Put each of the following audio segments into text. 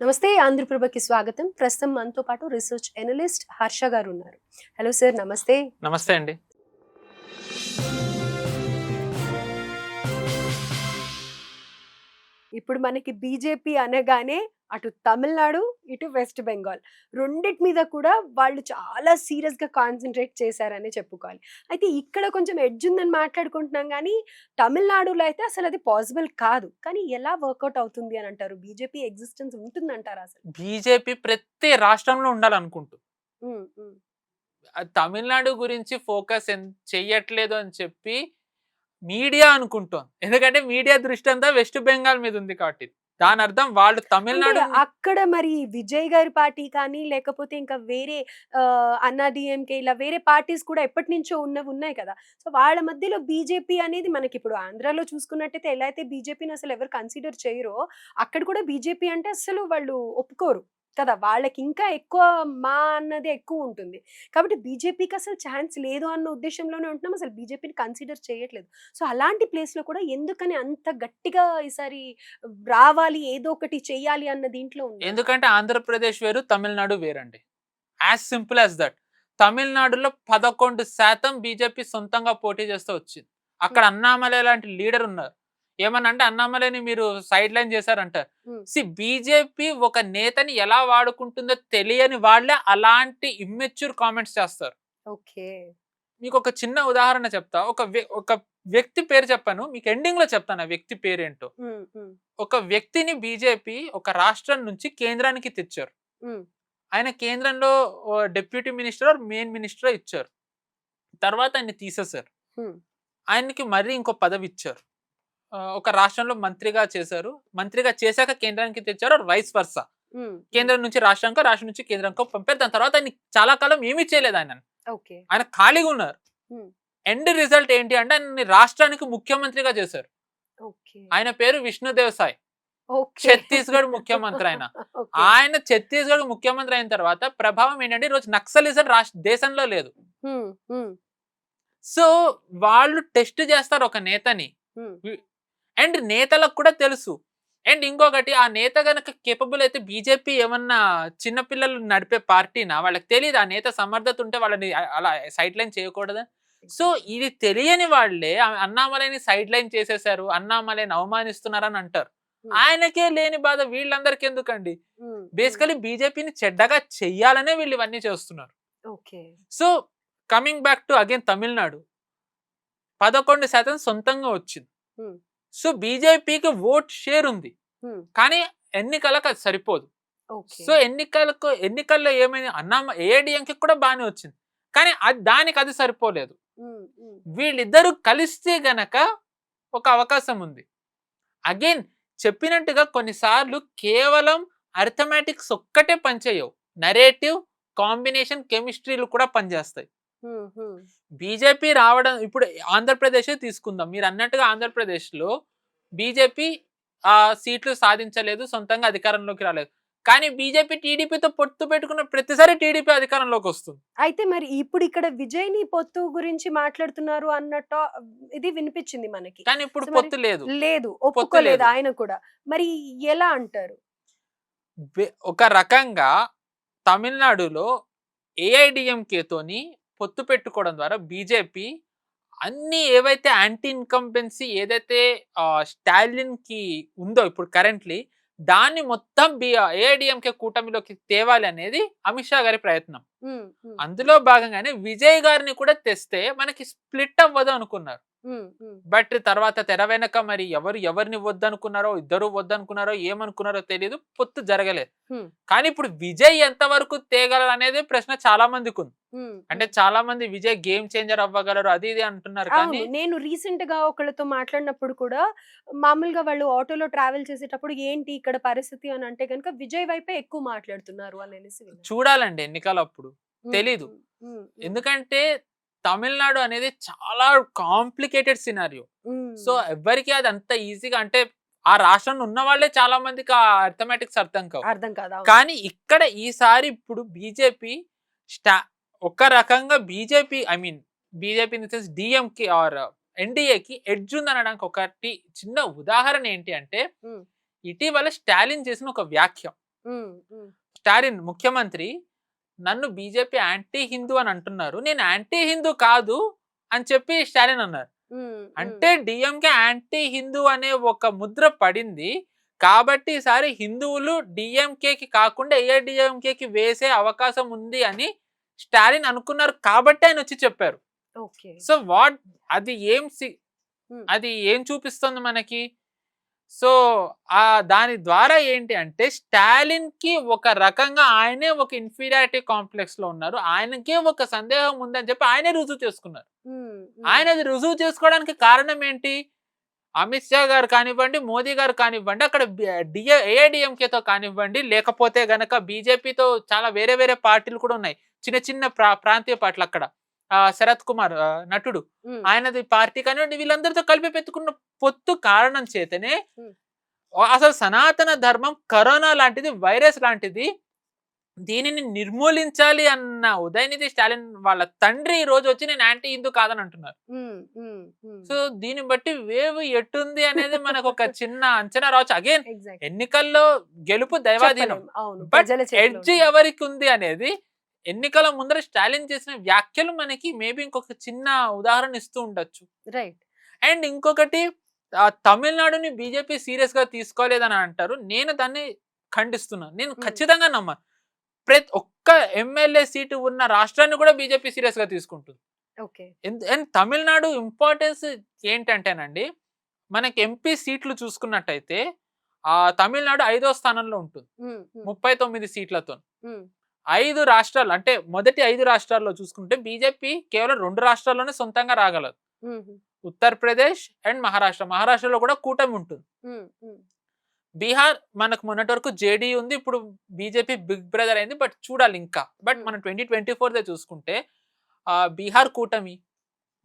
నమస్తే ఆంధ్రప్రభకి స్వాగతం. ప్రస్తుతం మనతో పాటు రీసెర్చ్ ఎనలిస్ట్ హర్ష గారు ఉన్నారు. హలో సార్, నమస్తే. నమస్తే అండి. ఇప్పుడు మనకి బీజేపీ అనగానే అటు తమిళనాడు, ఇటు వెస్ట్ బెంగాల్ రెండిటి మీద కూడా వాళ్ళు చాలా సీరియస్‌గా కాన్సంట్రేట్ చేశారనే చెప్పుకోవాలి. అయితే ఇక్కడ కొంచెం ఎడ్జ్ ఉందని మాట్లాడుకుంటున్నాం గానీ, తమిళనాడులో అయితే అసలది పాసిబుల్ కాదు. కానీ ఎలా వర్కౌట్ అవుతుంది అని అంటారు? బీజేపీ ఎగ్జిస్టెన్స్ ఉంటుందంటారా అసలు? బీజేపీ ప్రతి రాష్ట్రంలో ఉండాలనుకుంటుంది. హ్మ్. హ్మ్. తమిళనాడు గురించి ఫోకస్ చెయ్యట్లేదు అని చెప్పి మీడియా అనుకుంటోంది. ఎందుకంటే మీడియా దృష్టి అంతా వెస్ట్ బెంగాల్ మీద ఉంది కాబట్టి. దానర్థం వాళ్ళు అంటే తమిళనాడు అక్కడ మరి విజయ్ గారి పార్టీ కానీ, లేకపోతే ఇంకా వేరే అన్నా డీఎంకే ఇలా వేరే పార్టీస్ కూడా ఎప్పటినుంచో ఉన్నవున్నాయి కదా! సో, వాళ్ళ మధ్యలో బీజేపీ అనేది మనకిప్పుడు ఆంధ్రాలో చూసుకున్నట్టయితే ఎలా అయితే బీజేపీని అసలు ఎవరు కన్సిడర్ చేయరో, అక్కడ కూడా బీజేపీ అంటే అస్సలు వాళ్ళు ఒప్పుకోరు కదా! వాళ్ళకింకా ఎక్కువ మా అన్నదే ఎక్కువుంటుంది. కాబట్టి బీజేపీకి అసలు ఛాన్స్ లేదు అన్న ఉద్దేశ్యంలోనే ఉంటున్నాం. అసలు బీజేపీని కన్సిడర్ చేయట్లేదు. సో, అలాంటి ప్లేస్‌లో కూడా ఎందుకని అంత గట్టిగా ఈసారి రావాలి, ఏదో ఒకటి చెయ్యాలి అన్న దీంట్లో ఉన్నారు. ఎందుకంటే ఆంధ్రప్రదేశ్ వేరు, తమిళనాడు వేరండి. As simple as that. తమిళనాడులో 11% బీజేపీ సొంతంగా పోటీ చేస్తూ వచ్చింది. అక్కడ హ్మ్. అన్నామలై లాంటి లీడర్ ఉన్నారు. ఏమనంటే అన్నామలైని మీరు సైడ్ లైన్ చేశారంటారు. హ్మ్. బీజేపీ ఒక నేతని ఎలా వాడుకుంటుందో తెలియని వాళ్ళే అలాంటి ఇమ్మెచ్యూర్ కామెంట్స్ చేస్తారు. ఓకే. మీకు ఒక చిన్న ఉదాహరణ చెప్తా. ఒక వ్యక్తి పేరు చెప్పను. మీకు ఎండింగ్‌లో చెప్తాను ఆ వ్యక్తి పేరేంటో. హ్మ్. హ్మ్. ఒక వ్యక్తిని బీజేపీ ఒక రాష్ట్రం నుంచి కేంద్రానికి తెచ్చారు. హ్మ్. ఆయన కేంద్రంలో డిప్యూటీ మినిస్టర్ ఆర్ మెయిన్ మినిస్టరో ఇచ్చారు. తర్వాత ఆయన్ని తీసేశారు. హ్మ్. ఆయనకి మళ్ళీ ఇంకో పదవి ఇచ్చారు. ఒక రాష్ట్రంలో మంత్రిగా చేశారు. మంత్రిగా చేశాక కేంద్రానికి తెచ్చారు. Vice versa. హ్మ్. హ్మ్. కేంద్రం నుంచి రాష్ట్రానికో, రాష్ట్రం నుంచి కేంద్రానికో పంపారు. దాని తర్వాత ఆయన చాలా కాలం ఏమీ చేయలేదు ఆయనని. ఓకే. ఆయన ఖాళీగా ఉన్నారు. హ్మ్. ఎండ్ రిజల్ట్ ఏంటి అంటే ఆయనని రాష్ట్రానికి ముఖ్యమంత్రిగా చేశారు. ఓకే. ఆయన పేరు విష్ణుదేవ్ సాయ్. ఓకే. ఛత్తీస్‌గఢ్ ముఖ్యమంత్రి ఆయన. ఓకే. ఆయన ఛత్తీస్‌గఢ్ ముఖ్యమంత్రి అయిన తర్వాత ప్రభావం ఏంటంటే ఈరోజు నక్సలిజం దేశంలో లేదు. హ్మ్. హ్మ్. సో, వాళ్ళు టెస్ట్ చేస్తారు ఒక నేతని. హ్మ్. వి అండ్ నేతలకు కూడా తెలుసు. అండ్ ఇంకొకటి ఆ నేత గనక కేపబుల్ అయితే బీజేపీ ఏమన్నా చిన్న పిల్లలు నడిపే పార్టీనా? వాళ్ళకి తెలీదా? ఆ నేత సమర్థత ఉంటే వాళ్ళని అలా సైడ్ లైన్ చేయకూడదా? So, exactly. ఇది తెలియని వాళ్ళే అన్నామలైని సైడ్ లైన్ చేసేసారు. అన్నామలైని అవమానిస్తున్నారని అంటారు. హ్మ్. ఆయనకే లేని బాధ వీళ్ళందరికి ఎందుకండి? హ్మ్. హ్మ్. బేసికల్లీ బీజేపీని చెడ్డగా చెయ్యాలనే వీళ్ళు ఇవన్నీ చేస్తున్నారు. Okay. So, coming back to again Tamil Nadu. 11% సొంతంగా వచ్చింది. హ్మ్. సో, బీజేపీకి ఓట్ షేర్ ఉంది. హ్మ్. కానీ ఎన్నికలకు అది సరిపోదు. ఓకే. సో, ఎన్నికల్లో ఏమైంది ఏఐడీఎంకేకి కూడా బానే వచ్చింది. కానీ దానికి అది సరిపోలేదు. హ్మ్. హ్మ్. వీళ్ళిద్దరూ కలిస్తే గనక ఒక అవకాశం ఉంది. అగైన్ చెప్పినట్టుగా కొన్నిసార్లు కేవలం అరిథమెటిక్స్ ఒక్కటే పనిచేయవు. నరేటివ్, కాంబినేషన్, కెమిస్ట్రీలు కూడా పనిచేస్తాయి. హ్మ్. హ్మ్. బీజేపీ రావడం ఇప్పుడు ఆంధ్రప్రదేశే తీసుకుందాం. మీరన్నట్టుగా ఆంధ్రప్రదేశ్‌లో బీజేపీ సీట్లు సాధించలేదు. సొంతంగా అధికారంలోకి రాలేదు. కానీ బీజేపీ టీడీపీతో పొత్తు పెట్టుకున్న ప్రతిసారి టీడీపీ అధికారంలోకొస్తుంది. అయితే మరి ఇప్పుడిక్కడ విజయ్‌ని పొత్తు గురించి మాట్లాడుతున్నారు అన్నట్టు ఇది వినిపిచ్చింది మనకి. కానీ ఇప్పుడు సో, మరి పొత్తు లేదు. లేదు. పొత్తు ఒప్పుకోలేదు లేదు. ఆయన కూడా. మరి ఎలా అంటారు? ఒక రకంగా తమిళనాడులో ఏఐడీఎంకేతోని పొత్తు పెట్టుకోవడం ద్వారా బీజేపీ అన్నీ ఏవైతే యాంటీ ఇన్కంబెన్సీ ఏదైతే స్టాలిన్‌కి ఉందో ఇప్పుడు కరెంట్‌లీ దాన్ని మొత్తం ఏఐడీఎంకే కూటమిలోకి తేవాలి అనేది అమిత్ షా గారి ప్రయత్నం. హ్మ్. హ్మ్. అందులో భాగంగానే విజయ్ గారిని కూడా తెస్తే మనకి స్ప్లిట్ అవ్వదు అనుకున్నారు. హ్మ్. హ్మ్. బట్ తర్వాత తెర వెనక మరి ఎవరిని వద్దనుకున్నారో, ఇద్దరు వద్దనుకున్నారో, ఏమనుకున్నారో తెలీదు. పొత్తు జరగలేదు. హ్మ్. కానీ ఇప్పుడు విజయ్ ఎంతవరకు తేగలరనేదే ప్రశ్న చాలా మందికుంది. హ్మ్. అంటే హ్మ్. చాలా మంది విజయ్ గేమ్ చేంజర్ అవ్వగలరు అది ఇది అంటున్నారు కానీ అవును. నేను రీసెంట్‌గా ఒకళ్ళతో మాట్లాడినప్పుడు కూడా మామూలుగా వాళ్ళు ఆటోలో ట్రావెల్ చేసేటప్పుడు ఏంటి ఇక్కడ పరిస్థితి అని అంటే గనుక విజయ్ వైపే ఎక్కువ మాట్లాడుతున్నారు అని అనేసి విన్నాను. చూడాలండి ఎన్నికలప్పుడు. హ్మ్. తెలీదు. హ్మ్. హ్మ్. హ్మ్. ఎందుకంటే తమిళనాడు అనేది చాలా కాంప్లికేటెడ్ సినారియో. సో, హ్మ్. ఎవ్వరికీ అది అంత ఈజీగా అంటే ఆ రాష్ట్రంలో ఉన్న వాళ్ళే చాలా మందికి ఆ అర్థమెటిక్స్ అర్థం కావు. అర్థం కాదు. అవును. కానీ ఇక్కడ ఈసారి ఇప్పుడు బీజేపీ స్టా ఒక రకంగా BJP I mean BJP in the sense DMK or ఎన్‌డీఏకి ఎడ్జ్ ఉందనడానికి ఒకటి చిన్న ఉదాహరణ ఏంటి అంటే హ్మ్. ఇటీవల స్టాలిన్ చేసిన ఒక వ్యాఖ్య. స్టాలిన్ ముఖ్యమంత్రి నన్ను బీజేపీ యాంటీ హిందూ అని అంటున్నారు, నేను యాంటీ హిందూ కాదు అని చెప్పి స్టాలిన్ అన్నారు. అంటే డిఎంకే యాంటీ హిందూ అనే ఒక ముద్ర పడింది కాబట్టి ఈసారి హిందువులు డిఎంకేకి కాకుండా ఏఐడిఎంకేకి వేసే అవకాశం ఉంది అని స్టాలిన్ అనుకున్నారు కాబట్టి ఆయన వచ్చి చెప్పారు. సో వాట్ అది ఏం చూపిస్తుంది మనకి? సో దాని ద్వారా ఏంటి అంటే స్టాలిన్ కి ఒక రకంగా ఆయనే ఒక ఇన్ఫీరియారిటీ కాంప్లెక్స్ లో ఉన్నారు, ఆయనకే ఒక సందేహం ఉందని చెప్పి ఆయనే రుజువు చేసుకున్నారు. ఆయన అది రుజువు చేసుకోవడానికి కారణం ఏంటి? అమిత్ షా గారు కానివ్వండి, మోదీ గారు కానివ్వండి, అక్కడ ఏఐడిఎంకేతో కానివ్వండి, లేకపోతే గనక బీజేపీతో చాలా వేరే వేరే పార్టీలు కూడా ఉన్నాయి, చిన్న చిన్న ప్రాంతీయ పార్టీలు. అక్కడ శరత్ కుమార్ నటుడు, ఆయనది పార్టీ కానివ్వండి, వీళ్ళందరితో కలిపి పెట్టుకున్న పొత్తు కారణం చేతనే అసలు సనాతన ధర్మం కరోనా లాంటిది, వైరస్ లాంటిది, దీనిని నిర్మూలించాలి అన్న ఉదయనిధి స్టాలిన్ వాళ్ళ తండ్రి ఈ రోజు వచ్చి నేను యాంటీ హిందూ కాదని అంటున్నారు. సో దీన్ని బట్టి వేవ్ ఎట్టుంది అనేది మనకు ఒక చిన్న అంచనా రావచ్చు. అగైన్ ఎన్నికల్లో గెలుపు దైవాధీనం, బట్ ఎడ్జ్ ఎవరికి ఉంది అనేది ఎన్నికల ముందర స్టాలిన్ చేసిన వ్యాఖ్యలు మనకి మేబీ ఇంకొక చిన్న ఉదాహరణ ఇస్తూ ఉండొచ్చు. రైట్. అండ్ ఇంకొకటి, తమిళనాడుని బీజేపీ సీరియస్ గా తీసుకోలేదని అంటారు, నేను దాన్ని ఖండిస్తున్నాను. నేను ఖచ్చితంగా నమ్మను. ప్రతి ఒక్క ఎమ్మెల్యే సీటు ఉన్న రాష్ట్రాన్ని కూడా బీజేపీ సీరియస్ గా తీసుకుంటుంది. అండ్ తమిళనాడు ఇంపార్టెన్స్ ఏంటంటేనండి, మనకి ఎంపీ సీట్లు చూసుకున్నట్టయితే తమిళనాడు 5వ స్థానంలో ఉంటుంది 39 సీట్లతో. 5 రాష్ట్రాలు అంటే మొదటి 5 రాష్ట్రాల్లో చూసుకుంటే బీజేపీ కేవలం 2 రాష్ట్రాల్లోనే సొంతంగా రాగలదు, ఉత్తరప్రదేశ్ అండ్ మహారాష్ట్ర. మహారాష్ట్రలో కూడా కూటమి ఉంటుంది. బీహార్ మనకు మొన్నటి వరకు జేడీ ఉంది, ఇప్పుడు బీజేపీ బిగ్ బ్రదర్ అయింది, బట్ చూడాలి ఇంకా. బట్ మనం 2024 చూసుకుంటే బీహార్ కూటమి,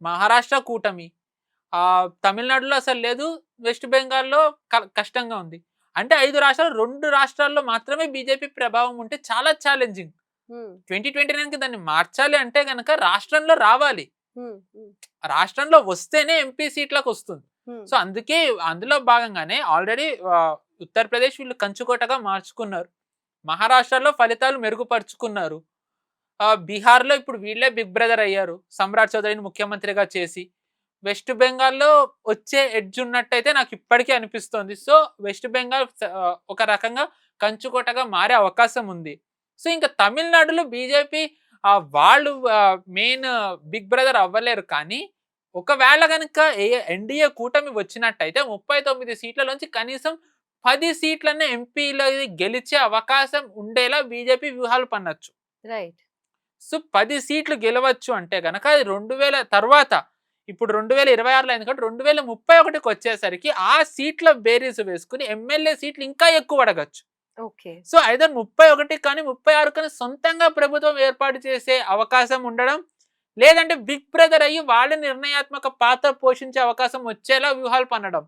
మహారాష్ట్ర కూటమి, తమిళనాడులో అసలు లేదు, వెస్ట్ బెంగాల్లో కష్టంగా ఉంది. అంటే 5 రాష్ట్రాలు, 2 రాష్ట్రాల్లో మాత్రమే బీజేపీ ప్రభావం ఉంటే చాలా ఛాలెంజింగ్. 2029కి దాన్ని మార్చాలి అంటే గనక రాష్ట్రంలో రావాలి, రాష్ట్రంలో వస్తేనే ఎంపీ సీట్లకు వస్తుంది. సో అందుకే అందులో భాగంగానే ఆల్రెడీ ఉత్తరప్రదేశ్ వీళ్ళు కంచుకోటగా మార్చుకున్నారు, మహారాష్ట్రలో ఫలితాలు మెరుగుపరుచుకున్నారు, బీహార్లో ఇప్పుడు వీళ్ళే బిగ్ బ్రదర్ అయ్యారు సమ్రాట్ చౌదరిని ముఖ్యమంత్రిగా చేసి. వెస్ట్ బెంగాల్లో వచ్చే ఎడ్జ్ ఉన్నట్టయితే నాకు ఇప్పటికీ అనిపిస్తోంది. సో వెస్ట్ బెంగాల్ ఒక రకంగా కంచుకోటగా మారే అవకాశం ఉంది. సో ఇంకా తమిళనాడులో బీజేపీ వాళ్ళు మెయిన్ బిగ్ బ్రదర్ అవ్వలేరు, కానీ ఒకవేళ కనుక ఎన్డీఏ కూటమి వచ్చినట్టయితే 39 సీట్లలోంచి కనీసం 10 సీట్లనే ఎంపీలో గెలిచే అవకాశం ఉండేలా బీజేపీ వ్యూహాలు పన్నొచ్చు. రైట్. సో 10 సీట్లు గెలవచ్చు అంటే గనక 2000 తర్వాత, ఇప్పుడు 2026లో అయింది కాబట్టి 2031కి వచ్చేసరికి ఆ సీట్ల బేరీస్ వేసుకుని ఎమ్మెల్యే సీట్లు ఇంకా ఎక్కువ అడగచ్చు. సో ఐదర్ 31 కానీ 36 కానీ సొంతంగా ప్రభుత్వం ఏర్పాటు చేసే అవకాశం ఉండడం, లేదంటే బిగ్ బ్రదర్ అయ్యి వాళ్ళ నిర్ణయాత్మక పాత్ర పోషించే అవకాశం వచ్చేలా వ్యూహాలు పన్నడం,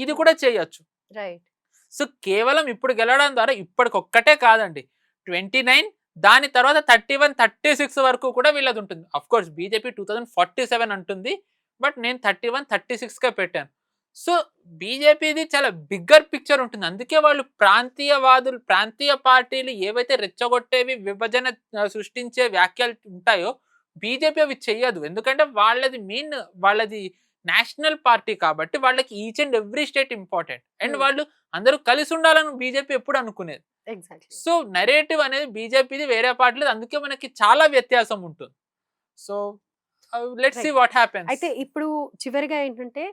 ఇది కూడా చేయొచ్చు. రైట్. సో కేవలం ఇప్పుడు గెలవడం ద్వారా ఇప్పటికొక్కటే కాదండి, 29 దాని తర్వాత 31, 36 వరకు కూడా వీళ్ళది ఉంటుంది. అఫ్ కోర్స్ బీజేపీ 2047 అంటుంది, బట్ నేను 31, 36గా పెట్టాను. సో బీజేపీది చాలా బిగ్గర్ పిక్చర్ ఉంటుంది. అందుకే వాళ్ళు ప్రాంతీయవాదులు, ప్రాంతీయ పార్టీలు ఏవైతే రెచ్చగొట్టేవి, విభజన సృష్టించే వ్యాఖ్యలు ఉంటాయో బీజేపీ అవి చెయ్యదు. ఎందుకంటే వాళ్ళది నేషనల్ పార్టీ కాబట్టి వాళ్ళకి each and every state important, and వాళ్ళు అందరూ కలిసి ఉండాలని బీజేపీ ఎప్పుడు అనుకునేది. సో నరేటివ్ అనేది బీజేపీది, వేరే పార్టీలు, అందుకే మనకి చాలా వ్యత్యాసం ఉంటుంది. So let's see what happens. అయితే ఇప్పుడు చివరిగా ఏంటంటే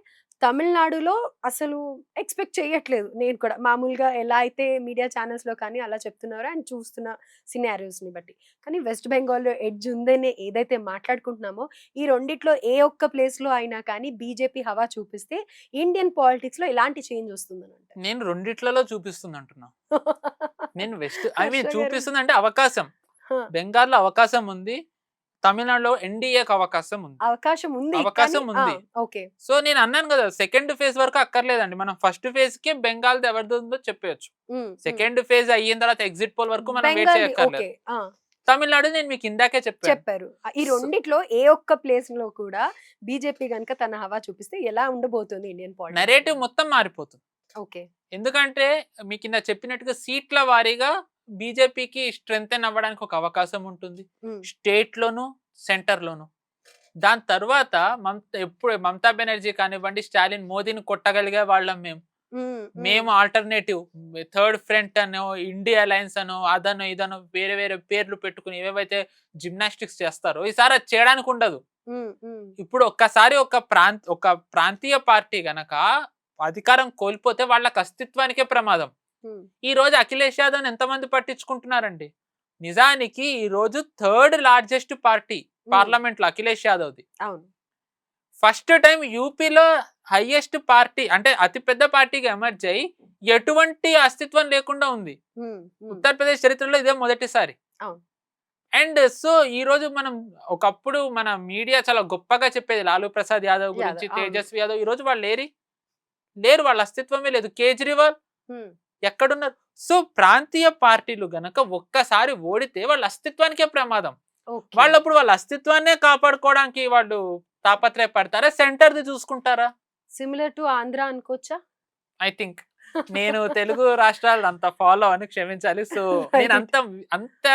తమిళనాడులో అసలు ఎక్స్పెక్ట్ చేయట్లేదు, నేను కూడా మామూలుగా ఎలా అయితే మీడియా ఛానల్స్ లో కానీ అలా చెప్తున్నారో అండ్ చూస్తున్న సినారియోస్ ని బట్టి. కానీ వెస్ట్ బెంగాల్లో ఎడ్జ్ ఉందని ఏదైతే మాట్లాడుకుంటున్నామో, ఈ రెండిట్లో ఏ ఒక్క ప్లేస్ లో అయినా కానీ బీజేపీ హవా చూపిస్తే ఇండియన్ పాలిటిక్స్ లో ఎలాంటి చేంజ్ వస్తుందని అంటే నేను రెండిట్లలో చూపిస్తుంది అంటున్నా. నేను చూపిస్తుంది అంటే అవకాశం, బెంగాల్లో అవకాశం ఉంది, తమిళనాడులో ఎన్డీఏకి అవకాశం ఉంది. సో నేను అన్నాను కదా, సెకండ్ ఫేజ్ వరకు అక్కర్లేదండి, మనం ఫస్ట్ ఫేజ్ కి బెంగాల్ ఎవరిది ఉందో చెప్పవచ్చు. సెకండ్ ఫేజ్ అయిన తర్వాత ఎగ్జిట్ పోల్ వరకు మనం వెయిట్ చేయక్కర్లేదు. తమిళనాడు నేను మీకు ఇందాకే చెప్పారు. ఈ రెండిట్లో ఏ ఒక్క ప్లేస్ లో కూడా బీజేపీ గనుక తన హవా చూపిస్తే ఎలా ఉండబోతుంది ఇండియన్ పాలిటిక్స్? నరేటివ్ మొత్తం మారిపోతుంది. ఎందుకంటే మీకు కింద చెప్పినట్టుగా సీట్ల వారీగా బీజేపీకి స్ట్రెంగ్తెన్ అవ్వడానికి ఒక అవకాశం ఉంటుంది. ఉమ్, స్టేట్ లోను, సెంటర్ లోను. దాని తర్వాత ఎప్పుడు మమతా బెనర్జీ కానివ్వండి, స్టాలిన్, మోదీని కొట్టగలిగే వాళ్ళం మేము. ఉమ్, ఉమ్, మేము ఆల్టర్నేటివ్ థర్డ్ ఫ్రంట్ అనో, ఇండియా అలయన్స్ అనో, అదనో ఇదనో వేరే వేరే పేర్లు పెట్టుకుని ఏవేవైతే జిమ్నాస్టిక్స్ చేస్తారో ఈసారి అది చేయడానికి ఉండదు. ఉమ్, ఉమ్, ఇప్పుడు ఒక్కసారి ఒక ప్రాంతీయ పార్టీ గనక అధికారం కోల్పోతే వాళ్ళకి అస్తిత్వానికే ప్రమాదం. ఉమ్, ఈ రోజు అఖిలేష్ యాదవ్ ఎంతమంది పట్టించుకుంటున్నారండి? నిజానికి ఈ రోజు థర్డ్ లార్జెస్ట్ పార్టీ పార్లమెంట్ లో అఖిలేష్ యాదవ్ది. అవును. ఫస్ట్ టైం యూపీలో హైయెస్ట్ పార్టీ అంటే అతి పెద్ద పార్టీగా ఎమర్జ్ అయ్యి ఎటువంటి అస్తిత్వం లేకుండా ఉంది. ఉమ్, ఉమ్, ఉత్తరప్రదేశ్ చరిత్రలో ఇదే మొదటిసారి. అవును. అండ్ సో ఈ రోజు మనం ఒకప్పుడు మన మీడియా చాలా గొప్పగా చెప్పేది లాలూ ప్రసాద్ యాదవ్ గురించి, యాదవ్, అవును. తేజస్వి యాదవ్. ఈ రోజు వాళ్ళు లేరు, వాళ్ళ అస్తిత్వమే లేదు. కేజ్రీవాల్ ఉమ్, ఎక్కడున్నారు? సో ప్రాంతీయ పార్టీలు గనక ఒక్కసారి ఓడితే వాళ్ళ అస్తిత్వానికే ప్రమాదం. ఓకే. వాళ్ళప్పుడు వాళ్ళ అస్తిత్వాన్నే కాపాడుకోవడానికి వాళ్ళు తాపత్రయపడతారా? సెంటర్‌ది చూసుకుంటారా? సిమిలర్ టు ఆంధ్ర అనుకోవచ్చా? ఐ థింక్ నేను తెలుగు రాష్ట్రాలను అంత ఫాలో అని క్షమించాలి. సో నేను అంత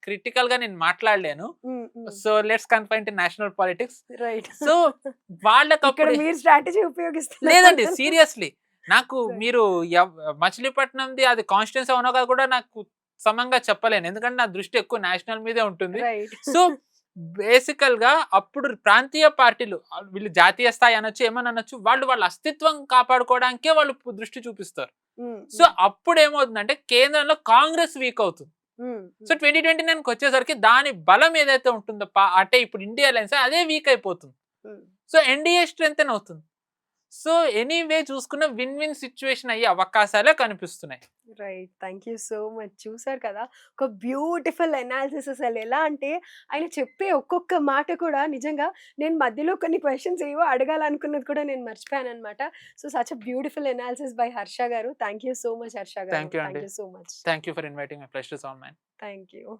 క్రిటికల్‌గా నేను మాట్లాడలేను. Um, um, so let's confine to national politics. Right. So ఇక్కడ వాళ్ళకప్పుడు మీరు స్ట్రాటజీ ఉపయోగిస్తున్నారు. లేదండి, సీరియస్లీ. నాకు Right. మీరు మచిలీపట్నంది అది కాన్స్టిట్యూన్సీ అవునో కాదో కూడా నాకు సమంగా చెప్పలేను. ఎందుకంటే నా దృష్టి ఎక్కువ నేషనల్ మీదే ఉంటుంది. రైట్. సో బేసికల్ గా అప్పుడు ప్రాంతీయ పార్టీలు వీళ్ళు జాతీయ స్థాయి అనొచ్చు, ఏమని అనొచ్చు, వాళ్ళు వాళ్ళ అస్తిత్వం కాపాడుకోవడానికే వాళ్ళు దృష్టి చూపిస్తారు. సో అప్పుడు ఏమవుతుందంటే కేంద్రంలో కాంగ్రెస్ వీక్ అవుతుంది. సో 2029 వచ్చేసరికి దాని బలం ఏదైతే ఉంటుందో అంటే ఇప్పుడు ఇండియా అలయన్స్ అదే వీక్ అయిపోతుంది. సో ఎన్డీఏ స్ట్రెంగ్తెన్ అవుతుంది. సో ఎనీవే చూసుకున్న విన్ విన్ సిచ్యువేషన్ అయ్యే అవకాశాలే కనిపిస్తున్నాయి. Right. Thank you so much. చూసారు కదా, ఒక బ్యూటిఫుల్ అనాలిసిస్. అసలు ఎలా అంటే ఆయన చెప్పే ఒక్కొక్క మాట కూడా నిజంగా నేను మధ్యలో కొన్ని క్వశ్చన్స్ ఏవో అడగాలనుకున్నది కూడా నేను మర్చిపోయాను అనమాట. So such a beautiful analysis by Harsha garu. Thank you so much Harsha garu. Thank you thank అండి. You so much. Thank you for inviting my. Pleasure is all mine. Thank you.